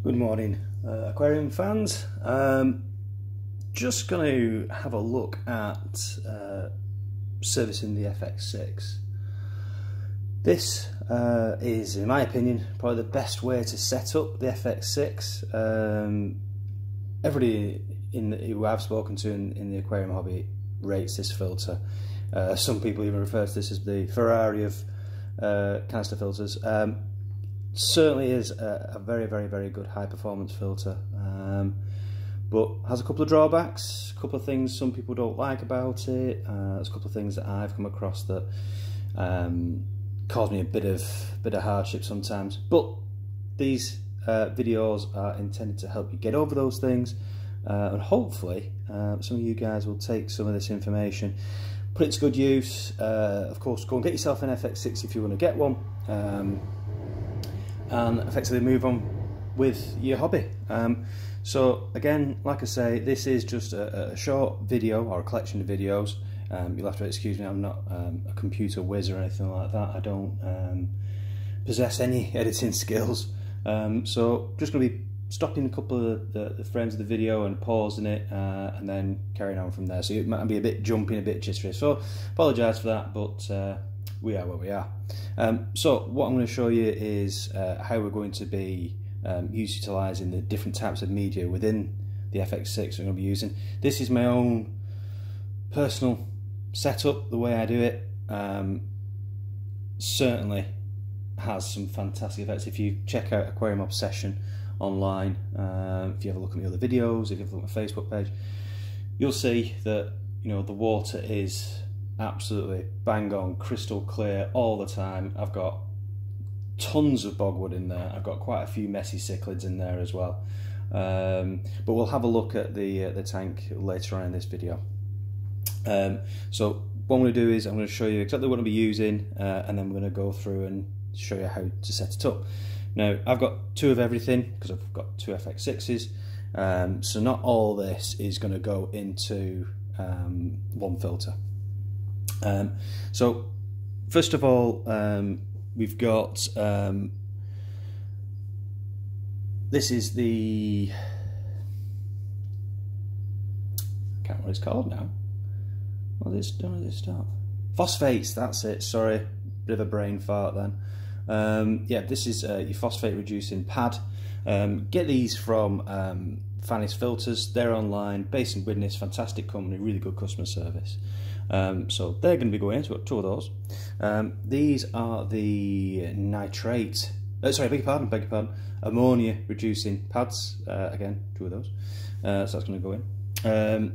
Good morning, aquarium fans. Just going to have a look at servicing the FX6. This is, in my opinion, probably the best way to set up the FX6. Everybody who I've spoken to in the aquarium hobby rates this filter. Some people even refer to this as the Ferrari of canister filters. Certainly is a very good high performance filter, but has a couple of drawbacks, a couple of things some people don't like about it. There's a couple of things that I've come across that cause me a bit of hardship sometimes, but these videos are intended to help you get over those things, and hopefully some of you guys will take some of this information, put it to good use. Of course, go and get yourself an FX6 if you want to get one, and effectively move on with your hobby. So again, like I say, this is just a short video or a collection of videos. You'll have to excuse me, I'm not a computer whiz or anything like that. I don't possess any editing skills. So just going to be stopping a couple of the frames of the video and pausing it, and then carrying on from there. So it might be a bit jumping, a bit jittery, so apologise for that, but we are where we are. So what I'm going to show you is how we're going to be utilising the different types of media within the FX6 we're going to be using. This is my own personal setup, the way I do it. Certainly has some fantastic effects. If you check out Aquarium Obsession online, if you have a look at my other videos, if you have a look at my Facebook page, you'll see that, you know, the water is absolutely bang on, crystal clear all the time. I've got tons of bogwood in there. I've got quite a few messy cichlids in there as well. But we'll have a look at the tank later on in this video. So what I'm going to do is I'm going to show you exactly what I'll be using, and then we're going to go through and show you how to set it up. Now, I've got two of everything because I've got two FX6s, so not all this is going to go into one filter. So first of all, we've got this is the, I can't remember what it's called now. When did it start? Phosphates, that's it, sorry, bit of a brain fart then. Yeah, this is your phosphate reducing pad. Get these from Fanny's Filters. They're online, based in Widnes, fantastic company, really good customer service. So they're going to be going into two of those. These are the nitrate, sorry, beg your pardon, ammonia reducing pads. Again, two of those. So that's going to go in.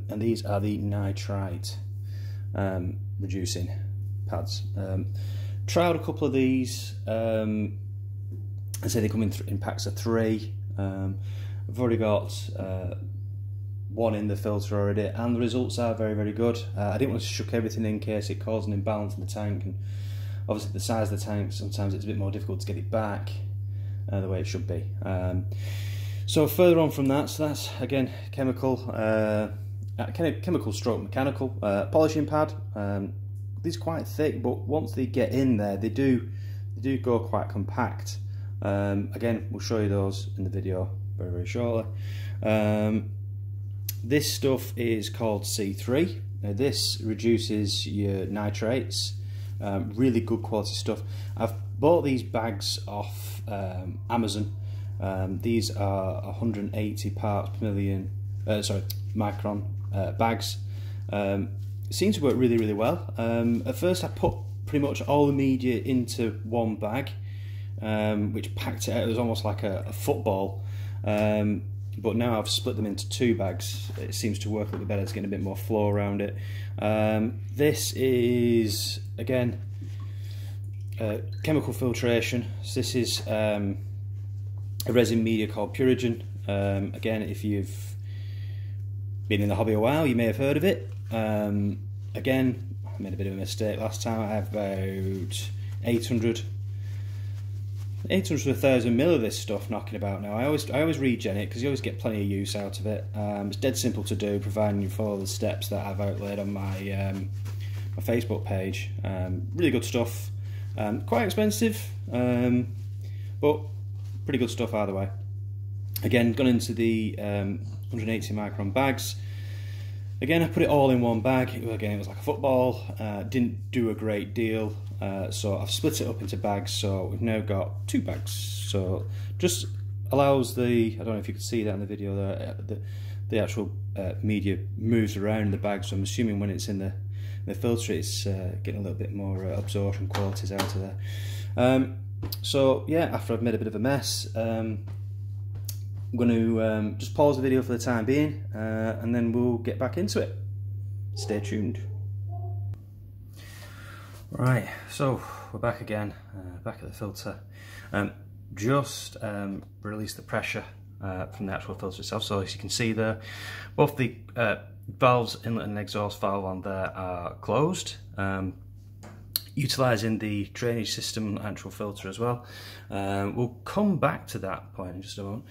And these are the nitrite reducing pads. Tried a couple of these. I say they come in packs of 3. I've already got one in the filter already, and the results are very good. I didn't want to chuck everything in case it caused an imbalance in the tank, and obviously the size of the tank, sometimes it's a bit more difficult to get it back the way it should be. So further on from that, so that's again chemical stroke mechanical polishing pad. These are quite thick, but once they get in there, they do go quite compact. Again, we'll show you those in the video very shortly. This stuff is called C3. Now this reduces your nitrates. Really good quality stuff. I've bought these bags off Amazon. These are 180 parts per million, micron bags. Seems to work really well. At first I put pretty much all the media into one bag, which packed it out. It was almost like a football. But now I've split them into 2 bags. It seems to work a little bit better. It's getting a bit more flow around it. This is, again, chemical filtration. So this is a resin media called Purigen. Again, if you've been in the hobby a while, you may have heard of it. Again, I made a bit of a mistake last time. I have about 800 to 1,000 mil of this stuff knocking about now. I always regen it because you always get plenty of use out of it. It's dead simple to do, providing you follow the steps that I've outlaid on my my Facebook page. Really good stuff. Quite expensive, but pretty good stuff either way. Again, gone into the 180 micron bags. Again, I put it all in one bag. Again, it was like a football. Didn't do a great deal, so I've split it up into bags. So we've now got 2 bags. So just allows the, I don't know if you could see that in the video there, the actual media moves around in the bag. So I'm assuming when it's in the filter, it's getting a little bit more absorption qualities out of there. So yeah, after I've made a bit of a mess, I'm going to just pause the video for the time being, and then we'll get back into it. Stay tuned. Right, so we're back again, back at the filter. Just release the pressure from the actual filter itself. So as you can see there, both the valves, inlet and exhaust valve on there, are closed. Utilising the drainage system and actual filter as well. We'll come back to that point in just a moment.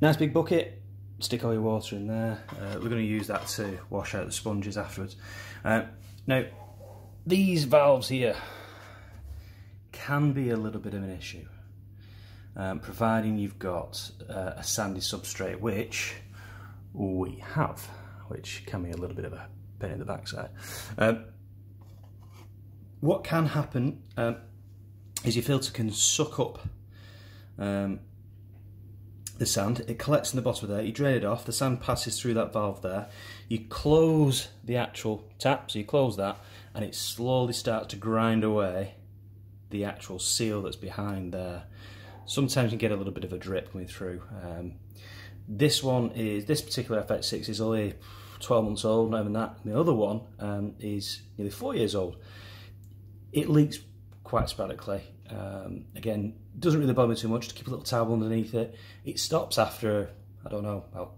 Nice big bucket, stick all your water in there. We're going to use that to wash out the sponges afterwards. Now, these valves here can be a little bit of an issue, providing you've got a sandy substrate, which we have, which can be a little bit of a pain in the backside. What can happen is your filter can suck up the sand. It collects in the bottom of there, you drain it off, the sand passes through that valve there, you close the actual tap, so you close that, and it slowly starts to grind away the actual seal that's behind there. Sometimes you get a little bit of a drip coming through. This particular fx6 is only 12 months old, not even that. The other one is nearly 4 years old. It leaks quite sporadically. Again, doesn't really bother me too much to keep a little towel underneath it. It stops after, I don't know, about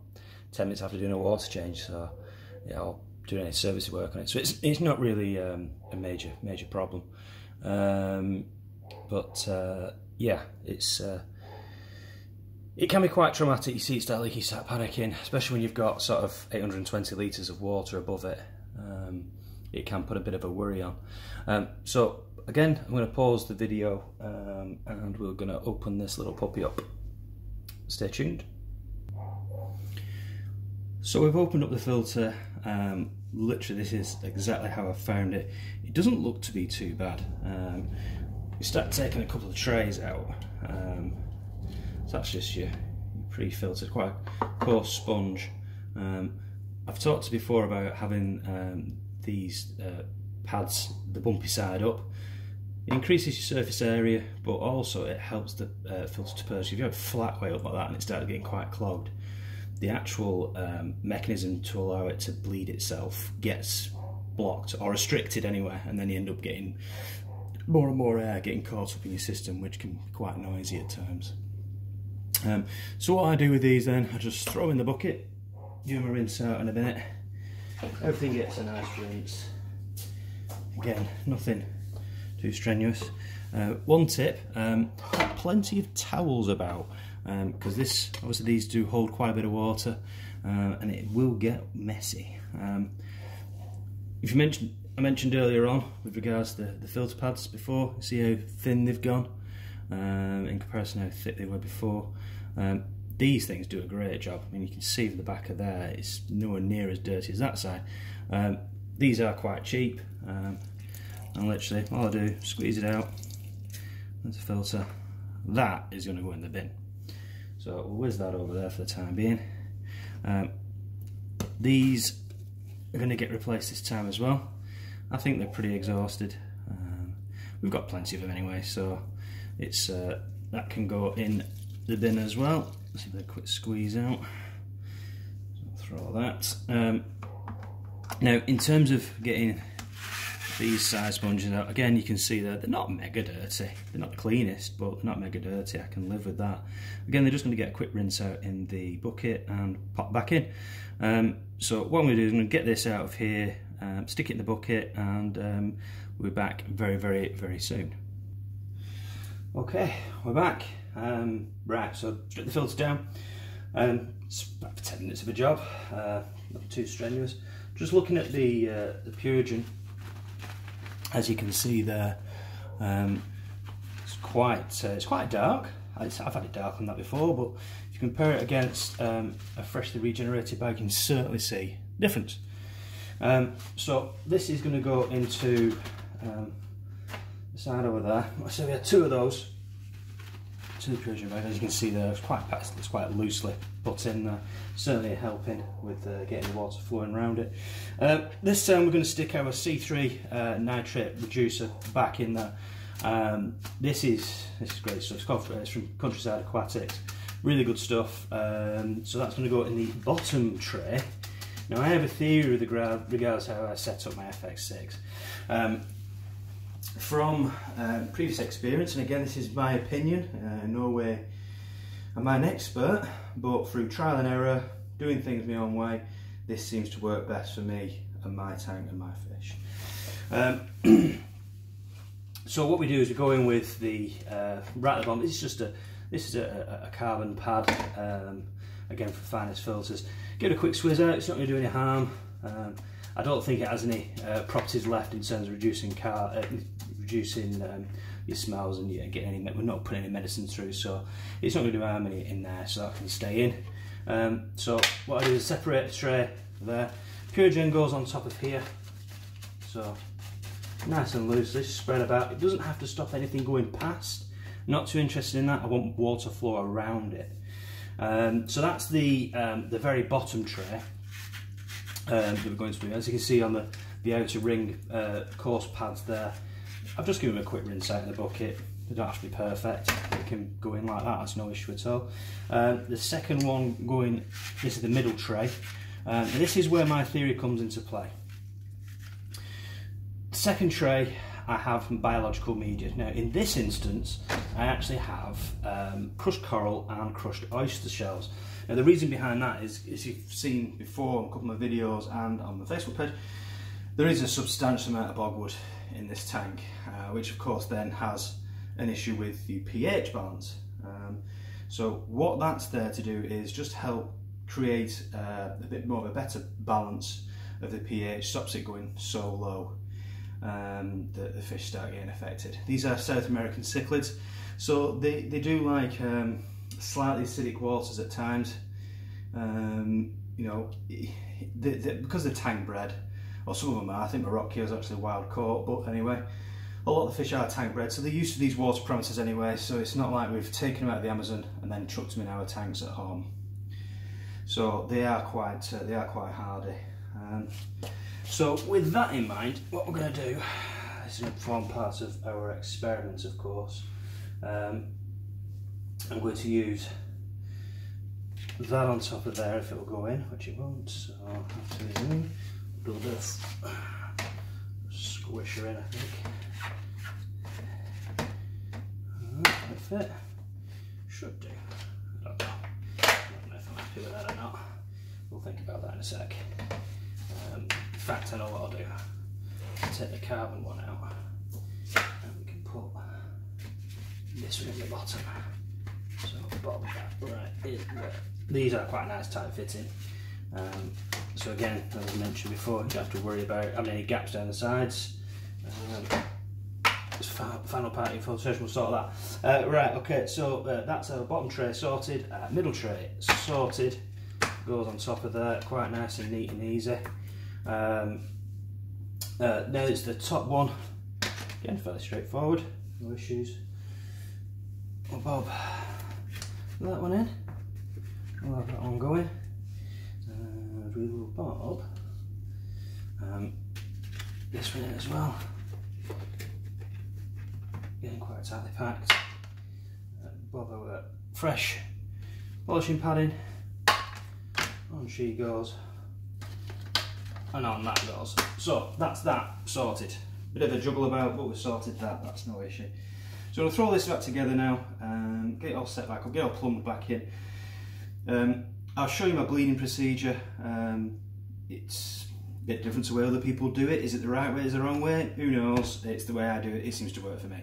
10 minutes after doing a water change. So yeah, I'll do any service work on it. So it's not really a major problem. Yeah, it can be quite traumatic. You see it start leaking, you start panicking, especially when you've got sort of 820 litres of water above it. It can put a bit of a worry on. So again, I'm going to pause the video and we're going to open this little puppy up. Stay tuned. So we've opened up the filter. Literally, this is exactly how I found it. It doesn't look to be too bad. You start taking a couple of trays out. So that's just your pre-filtered, quite a coarse sponge. I've talked before about having these pads, the bumpy side up. It increases your surface area, but also it helps the filter to purge. If you have a flat way up like that and it started getting quite clogged, the actual mechanism to allow it to bleed itself gets blocked or restricted anyway, and then you end up getting more and more air getting caught up in your system, which can be quite noisy at times. So what I do with these then, I just throw in the bucket, give them a rinse out in a minute. Everything gets a nice rinse. Again, nothing too strenuous. One tip, plenty of towels about, because obviously these do hold quite a bit of water, and it will get messy. I mentioned earlier on with regards to the filter pads before, see how thin they've gone in comparison to how thick they were before. These things do a great job. I mean, you can see from the back of there, it's nowhere near as dirty as that side. These are quite cheap, and literally all I do, squeeze it out. There's a filter. That is going to go in the bin. So we'll whiz that over there for the time being. These are going to get replaced this time as well. I think they're pretty exhausted. We've got plenty of them anyway, so it's that can go in the bin as well. Let's give it a quick squeeze out. So throw that. Now, in terms of getting these side sponges out, again, you can see that they're not mega dirty. They're not the cleanest, but they're not mega dirty. I can live with that. Again, they're just going to get a quick rinse out in the bucket and pop back in. So what I'm going to do is I'm going to get this out of here, stick it in the bucket, and we'll be back very, very, very soon. Okay, we're back. Right, so strip the filter down. It's about 10 minutes of a job, not too strenuous. Just looking at the Purigen, as you can see there, it's quite dark. I've had it dark on that before, but if you compare it against a freshly regenerated bag, you can certainly see the difference. So this is going to go into the side over there. So we had two of those, two Purigen bags. As you can see there, it's quite loosely put in there, certainly helping with getting the water flowing around it. This time we're going to stick our C3 nitrate reducer back in there. This is great stuff. It's from Countryside Aquatics, really good stuff. So that's going to go in the bottom tray. Now I have a theory with regards to how I set up my fx6. From previous experience, and again this is my opinion, in no way am I an expert, but through trial and error, doing things my own way, this seems to work best for me and my tank and my fish. So what we do is we go in with the right at the bottom. This is a carbon pad, again for finest filters. Give it a quick swizz out. It's not going to do any harm. I don't think it has any properties left in terms of reducing your smells and getting any. We're not putting any medicine through, so it's not going to do harm in there, so that can stay in. So what I do is separate the tray there. Purigen goes on top of here, so nice and loose. This is spread about. It doesn't have to stop anything going past. Not too interested in that. I want water flow around it. So that's the very bottom tray that we're going to do. As you can see on the outer ring coarse pads there, I've just given them a quick rinse out in the bucket. They don't have to be perfect. They can go in like that. That's no issue at all. The second one going. This is the middle tray. And this is where my theory comes into play. Second tray, I have biological media. Now in this instance, I actually have crushed coral and crushed oyster shells. Now the reason behind that is, as you've seen before on a couple of my videos and on the Facebook page, there is a substantial amount of bogwood in this tank, which of course then has an issue with the pH balance. So what that's there to do is just help create a bit more of a better balance of the pH, stops it going so low. The fish start getting affected. These are South American cichlids, so they do like slightly acidic waters at times. You know, because they're tank bred, or some of them are. I think Morocco is actually wild caught, but anyway, a lot of the fish are tank bred, so they're used to these water parameters anyway. So it's not like we've taken them out of the Amazon and then chucked them in our tanks at home. So they are quite hardy. So with that in mind, what we're going to do, this is going to form part of our experiment of course, I'm going to use that on top of there if it will go in, which it won't, so I'll have to do a bit of squish her in I think. That fit, should do, I don't know if I'm happy with that or not, we'll think about that in a sec. In fact, I know what I'll do. I'll take the carbon one out and we can put this one in the bottom. So bob that right in there. These are quite nice tight fitting. So again, as I mentioned before, you don't have to worry about having any gaps down the sides. This final part of filtration will sort that. Right, okay, so that's our bottom tray sorted, middle tray sorted, goes on top of there, quite nice and neat and easy. Now it's the top one, again fairly straightforward, no issues. We'll bob that one in, we'll have that one going, and we will bob this one in as well, getting quite tightly packed. Bob our fresh polishing padding, on she goes. And on that goes. So that's that sorted. Bit of a juggle about, but we've sorted that, that's no issue. So we'll throw this back together now and get it all set back up, get it all plumbed back in. I'll show you my bleeding procedure. It's a bit different to the way other people do it. Is it the right way, is it the wrong way? Who knows? It's the way I do it, it seems to work for me.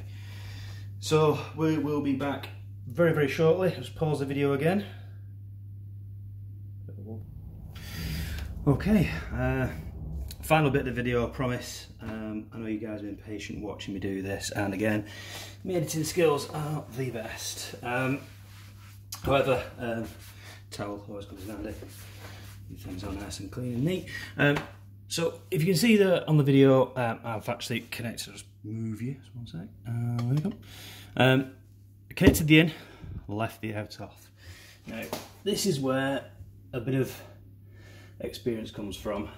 So we will be back very, very shortly. Let's pause the video again. Okay, final bit of the video, I promise. I know you guys have been patient watching me do this, and again, my editing skills are the best. However, towel always comes in handy. Things are nice and clean and neat. So if you can see that on the video, I've actually connected. I'll just move you. Just one sec. There we go. Connected the in, left the out off. Now this is where a bit of experience comes from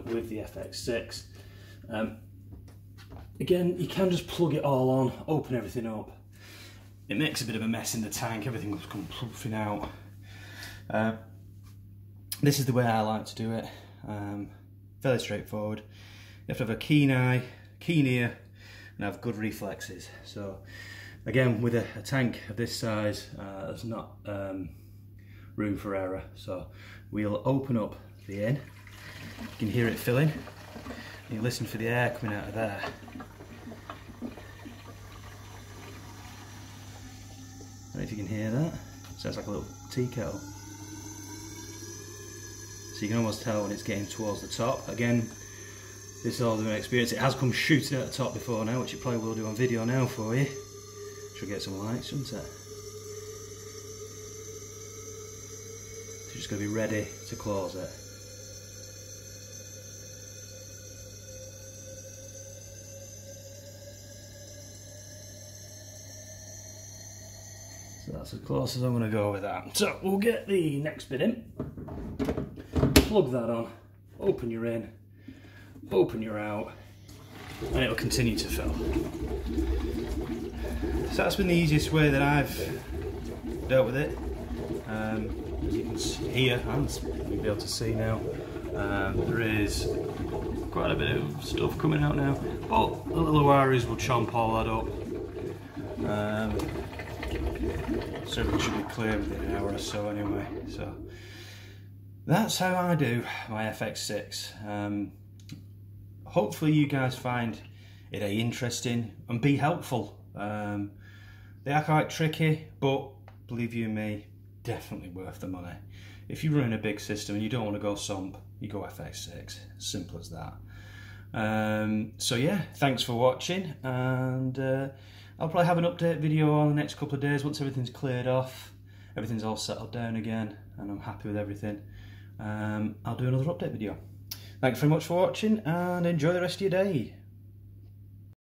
with the FX6. Again, you can just plug it all on, open everything up. It makes a bit of a mess in the tank. Everything will come puffing out. This is the way I like to do it. Fairly straightforward. You have to have a keen eye, keen ear, and have good reflexes. So again, with a tank of this size, there's not room for error. So we'll open up the in. You can hear it filling. And you listen for the air coming out of there. I don't know if you can hear that. Sounds like a little tea kettle. So you can almost tell when it's getting towards the top. Again, this is all the experience. It has come shooting at the top before now, which it probably will do on video now for you. Should get some light, shouldn't it? So you're just going to be ready to close it. So that's as close as I'm going to go with that. So we'll get the next bit in. Plug that on, open your in, open your out, and it'll continue to fill. So that's been the easiest way that I've dealt with it. As you can hear, and you'll be able to see now, there is quite a bit of stuff coming out now, but the little wires will chomp all that up. So everything should be clear within an hour or so anyway. So that's how I do my FX6. Hopefully you guys find it interesting and be helpful. They are quite tricky, but believe you me, definitely worth the money. If you run a big system and you don't want to go sump, you go FX6. Simple as that. So yeah, thanks for watching, and I'll probably have an update video on the next couple of days once everything's cleared off, everything's all settled down again, and I'm happy with everything. I'll do another update video. Thanks very much for watching, and enjoy the rest of your day.